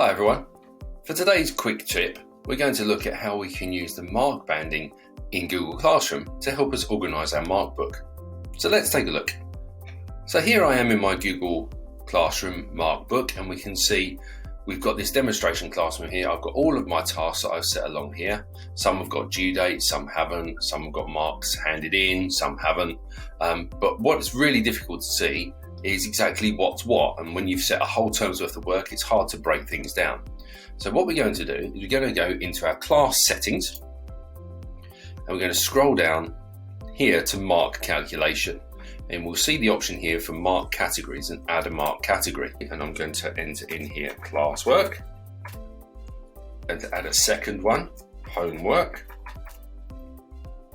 Hi everyone. For today's quick tip, we're going to look at how we can use the mark banding in Google Classroom to help us organise our mark book. So let's take a look. So here I am in my Google Classroom mark book, and we can see we've got this demonstration classroom here. I've got all of my tasks that I've set along here. Some have got due dates, some haven't, some have got marks handed in, some haven't. But what's really difficult to see is exactly what's what, and when you've set a whole term's worth of work, it's hard to break things down. So what we're going to do is we're going to go into our class settings, and we're going to scroll down here to mark calculation, and we'll see the option here for mark categories and add a mark category. And I'm going to enter in here classwork, and to add a second one, homework,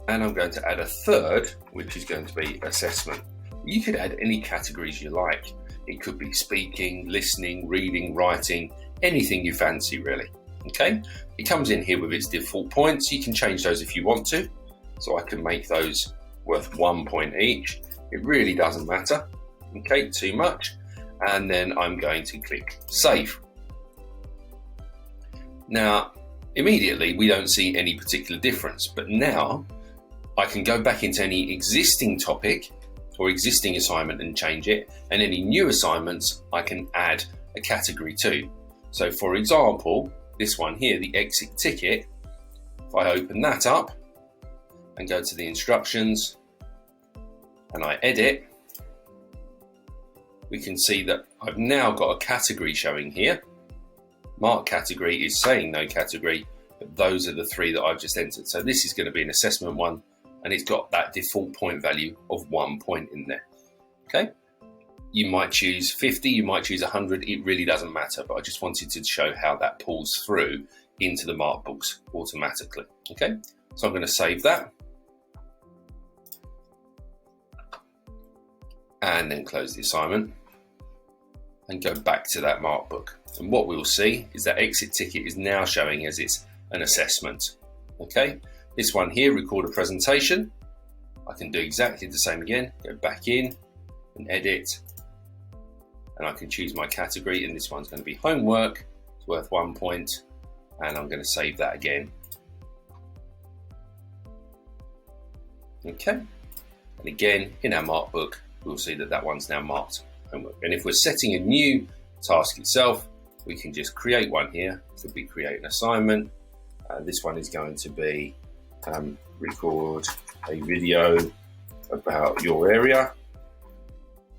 and I'm going to add a third, which is going to be assessment. You could add any categories you like. It could be speaking, listening, reading, writing, anything you fancy really. Okay, it comes in here with its default points. You can change those if you want to. So I can make those worth 1 point each. It really doesn't matter, okay, too much. And then I'm going to click save. Now, immediately we don't see any particular difference, but now I can go back into any existing topic or existing assignment and change it, and any new assignments I can add a category to. So for example, this one here, the exit ticket, if I open that up and go to the instructions and I edit, we can see that I've now got a category showing here. Mark category is saying no category, but those are the three that I've just entered. So this is going to be an assessment one, and it's got that default point value of 1 point in there. Okay, you might choose 50, you might choose 100, it really doesn't matter, but I just wanted to show how that pulls through into the mark books automatically. Okay, so I'm going to save that and then close the assignment and go back to that mark book. And what we'll see is that exit ticket is now showing as it's an assessment. Okay, this one here, record a presentation. I can do exactly the same again, go back in and edit, and I can choose my category, and this one's going to be homework. It's worth 1 point, and I'm going to save that again. Okay, and again in our mark book, we'll see that that one's now marked homework. And if we're setting a new task itself, we can just create one here. So we create an assignment. This one is going to be record a video about your area.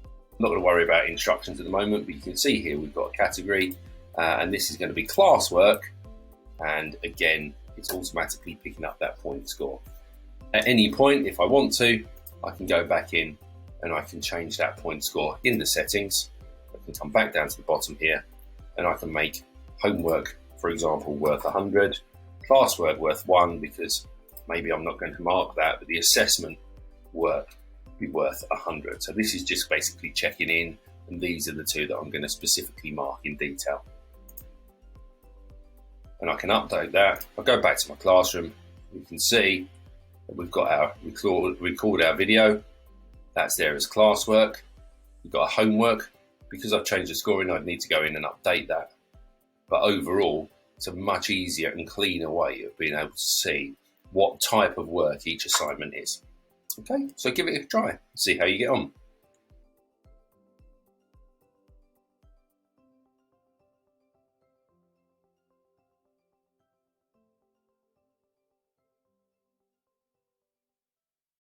I'm not going to worry about instructions at the moment, but you can see here we've got a category, and this is going to be classwork, and again it's automatically picking up that point score. At any point, if I want to, I can go back in and I can change that point score in the settings. I can come back down to the bottom here, and I can make homework, for example, worth 100, classwork worth 1, because maybe I'm not going to mark that, but the assessment work be worth 100. So this is just basically checking in, and these are the two that I'm going to specifically mark in detail. And I can update that. I'll go back to my classroom. You can see that we've got our record our video. That's there as classwork. We've got a homework. Because I've changed the scoring, I'd need to go in and update that. But overall, it's a much easier and cleaner way of being able to see what type of work each assignment is. Okay, so give it a try, see how you get on.